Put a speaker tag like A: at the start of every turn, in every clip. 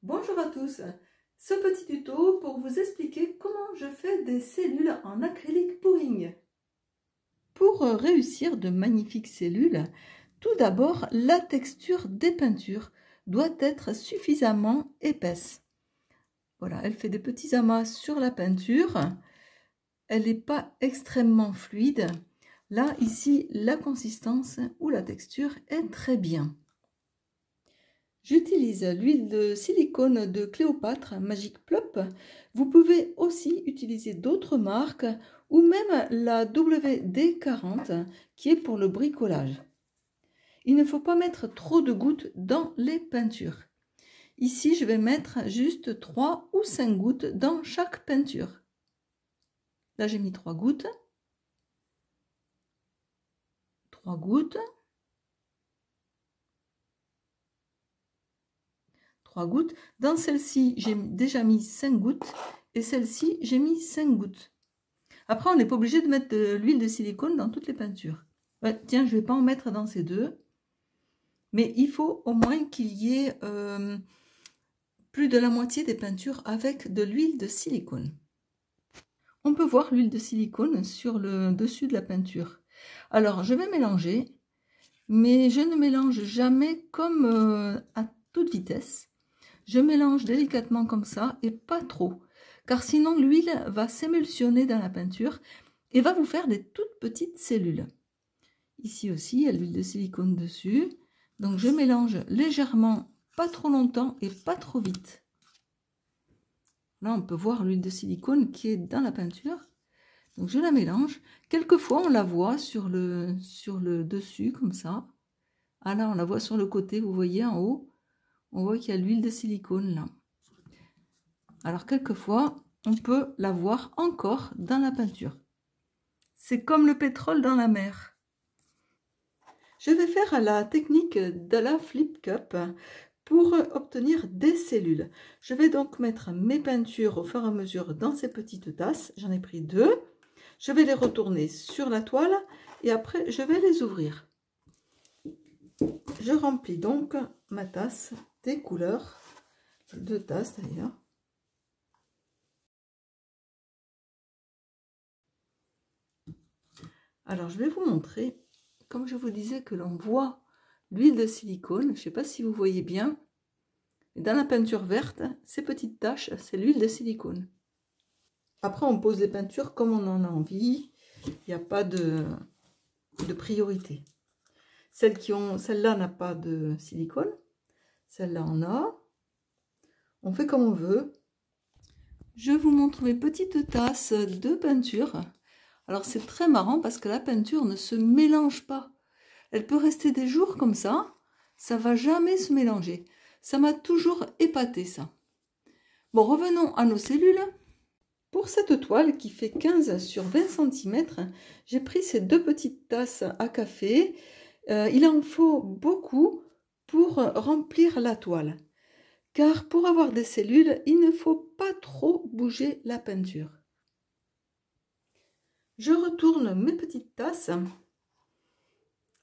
A: Bonjour à tous, ce petit tuto pour vous expliquer comment je fais des cellules en acrylique pouring. Pour réussir de magnifiques cellules, tout d'abord la texture des peintures doit être suffisamment épaisse. Voilà, elle fait des petits amas sur la peinture, elle n'est pas extrêmement fluide. Là, ici, la consistance ou la texture est très bien. J'utilise l'huile de silicone de Cléopâtre Magic Plop. Vous pouvez aussi utiliser d'autres marques ou même la WD-40 qui est pour le bricolage. Il ne faut pas mettre trop de gouttes dans les peintures. Ici, je vais mettre juste 3 ou 5 gouttes dans chaque peinture. Là, j'ai mis 3 gouttes. 3 gouttes. 3 gouttes. Dans celle-ci, j'ai déjà mis 5 gouttes et celle-ci, j'ai mis 5 gouttes. Après, on n'est pas obligé de mettre de l'huile de silicone dans toutes les peintures. Ouais, tiens, je ne vais pas en mettre dans ces deux. Mais il faut au moins qu'il y ait plus de la moitié des peintures avec de l'huile de silicone. On peut voir l'huile de silicone sur le dessus de la peinture. Alors, je vais mélanger, mais je ne mélange jamais comme à toute vitesse. Je mélange délicatement comme ça et pas trop, car sinon l'huile va s'émulsionner dans la peinture et va vous faire des toutes petites cellules. Ici aussi, il y a l'huile de silicone dessus, donc je mélange légèrement, pas trop longtemps et pas trop vite. Là, on peut voir l'huile de silicone qui est dans la peinture, donc je la mélange. Quelquefois, on la voit sur le dessus, comme ça. Ah là, on la voit sur le côté, vous voyez en haut. On voit qu'il y a l'huile de silicone là. Alors quelquefois, on peut la voir encore dans la peinture. C'est comme le pétrole dans la mer. Je vais faire la technique de la flip cup pour obtenir des cellules. Je vais donc mettre mes peintures au fur et à mesure dans ces petites tasses. J'en ai pris 2. Je vais les retourner sur la toile et après je vais les ouvrir. Je remplis donc ma tasse des couleurs, 2 tasses d'ailleurs. Alors je vais vous montrer, comme je vous disais que l'on voit l'huile de silicone, je ne sais pas si vous voyez bien, dans la peinture verte, ces petites taches, c'est l'huile de silicone. Après on pose les peintures comme on en a envie, il n'y a pas de priorité. Celle-là n'a pas de silicone, celle-là en a. On fait comme on veut. Je vous montre mes petites tasses de peinture. Alors c'est très marrant parce que la peinture ne se mélange pas. Elle peut rester des jours comme ça va jamais se mélanger. Ça m'a toujours épaté ça. Bon, revenons à nos cellules. Pour cette toile qui fait 15 sur 20 cm, j'ai pris ces 2 petites tasses à café. Il en faut beaucoup pour remplir la toile. Car pour avoir des cellules, il ne faut pas trop bouger la peinture. Je retourne mes petites tasses,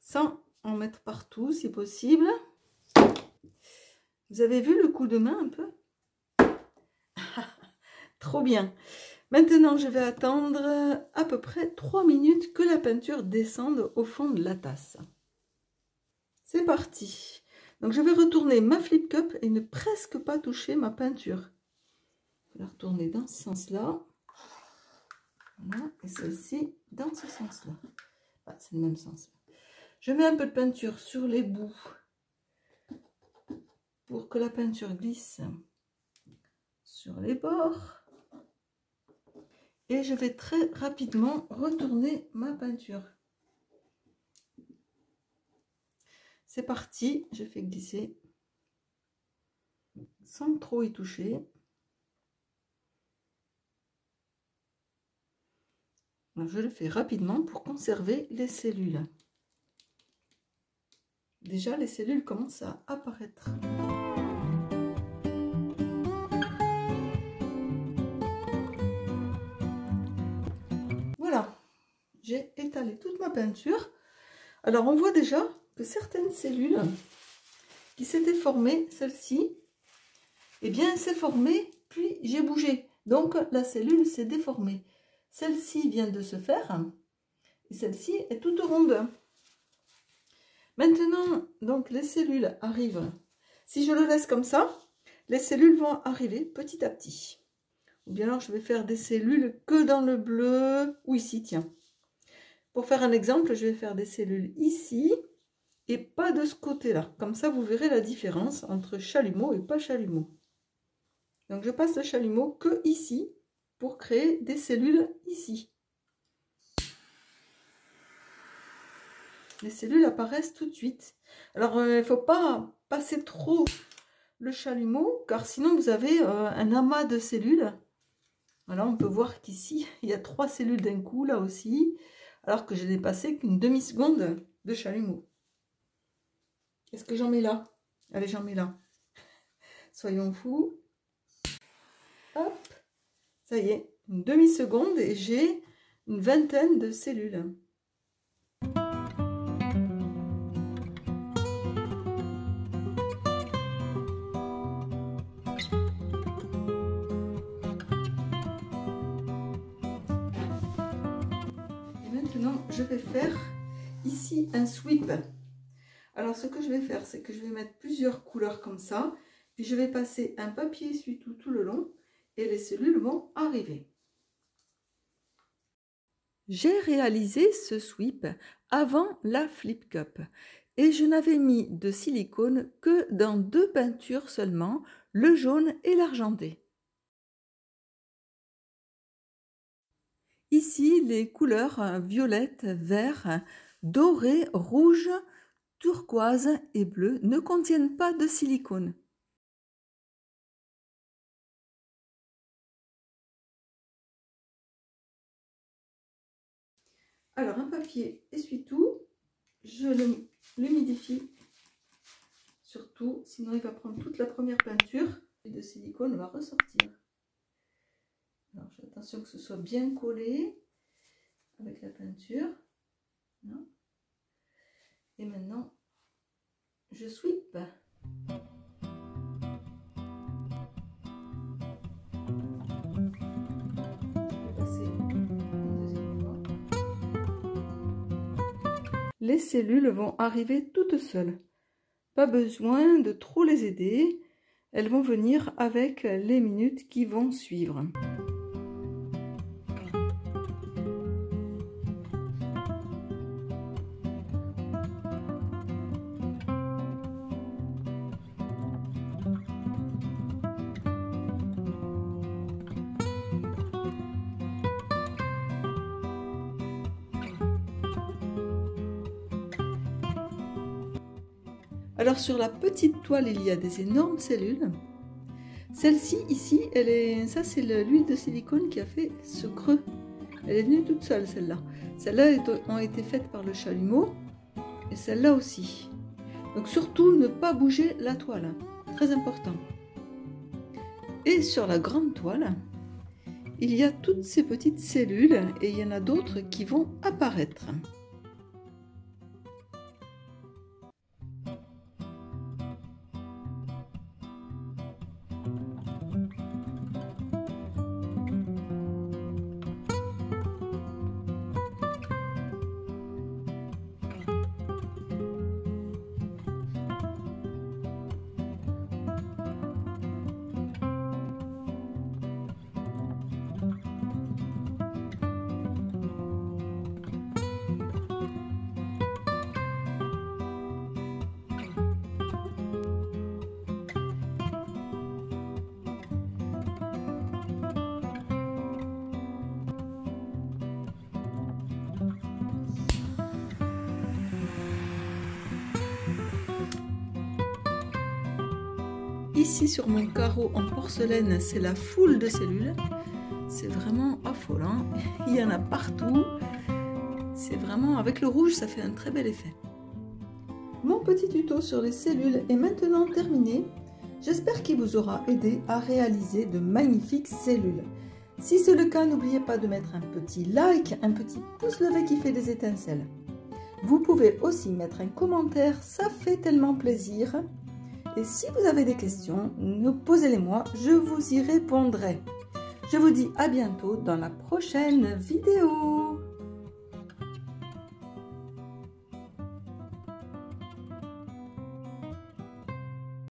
A: sans en mettre partout si possible. Vous avez vu le coup de main un peu? Trop bien! Maintenant, je vais attendre à peu près 3 minutes que la peinture descende au fond de la tasse. C'est parti! Donc, je vais retourner ma flip cup et ne presque pas toucher ma peinture. Je vais la retourner dans ce sens-là. Voilà, et celle-ci dans ce sens-là. Ah, c'est le même sens. Je mets un peu de peinture sur les bouts pour que la peinture glisse sur les bords. Et je vais très rapidement retourner ma peinture. C'est parti, je fais glisser sans trop y toucher. Je le fais rapidement pour conserver les cellules. Déjà, les cellules commencent à apparaître. Voilà, j'ai étalé toute ma peinture. Alors, on voit déjà que certaines cellules qui s'étaient formées, celle-ci, eh bien, c'est formé, puis j'ai bougé. Donc, la cellule s'est déformée. Celle-ci vient de se faire, et celle-ci est toute ronde. Maintenant, donc, les cellules arrivent. Si je le laisse comme ça, les cellules vont arriver petit à petit. Ou bien alors, je vais faire des cellules que dans le bleu, ou ici, tiens. Pour faire un exemple, je vais faire des cellules ici, et pas de ce côté-là. Comme ça, vous verrez la différence entre chalumeau et pas chalumeau. Donc, je passe le chalumeau que ici pour créer des cellules ici. Les cellules apparaissent tout de suite. Alors, il ne faut pas passer trop le chalumeau, car sinon vous avez un amas de cellules. Voilà, on peut voir qu'ici, il y a 3 cellules d'un coup, là aussi, alors que je n'ai passé qu'une demi-seconde de chalumeau. Est-ce que j'en mets là? Allez, j'en mets là. Soyons fous. Hop, ça y est, une demi-seconde et j'ai une vingtaine de cellules. Et maintenant, je vais faire ici un sweep. Alors, ce que je vais faire, c'est que je vais mettre plusieurs couleurs comme ça, puis je vais passer un papier essuie-tout tout le long, et les cellules vont arriver. J'ai réalisé ce sweep avant la Flip Cup et je n'avais mis de silicone que dans 2 peintures seulement, le jaune et l'argenté. Ici, les couleurs violette, vert, doré, rouge, turquoise et bleu ne contiennent pas de silicone. Alors, un papier essuie-tout, je l'humidifie surtout, sinon il va prendre toute la première peinture et de silicone va ressortir. Alors, j'ai attention que ce soit bien collé avec la peinture. Non. Et maintenant, je sweep. Les cellules vont arriver toutes seules. Pas besoin de trop les aider. Elles vont venir avec les minutes qui vont suivre. Alors sur la petite toile, il y a des énormes cellules. Celle-ci, ici, ça c'est l'huile de silicone qui a fait ce creux. Elle est venue toute seule, celle-là. Celles-là ont été faites par le chalumeau et celle-là aussi. Donc surtout, ne pas bouger la toile, très important. Et sur la grande toile, il y a toutes ces petites cellules et il y en a d'autres qui vont apparaître. Ici sur mon carreau en porcelaine, c'est la foule de cellules. C'est vraiment affolant. Il y en a partout. C'est vraiment, avec le rouge, ça fait un très bel effet. Mon petit tuto sur les cellules est maintenant terminé. J'espère qu'il vous aura aidé à réaliser de magnifiques cellules. Si c'est le cas, n'oubliez pas de mettre un petit like, un petit pouce levé qui fait des étincelles. Vous pouvez aussi mettre un commentaire, ça fait tellement plaisir. Et si vous avez des questions, posez-les-moi, je vous y répondrai. Je vous dis à bientôt dans la prochaine vidéo.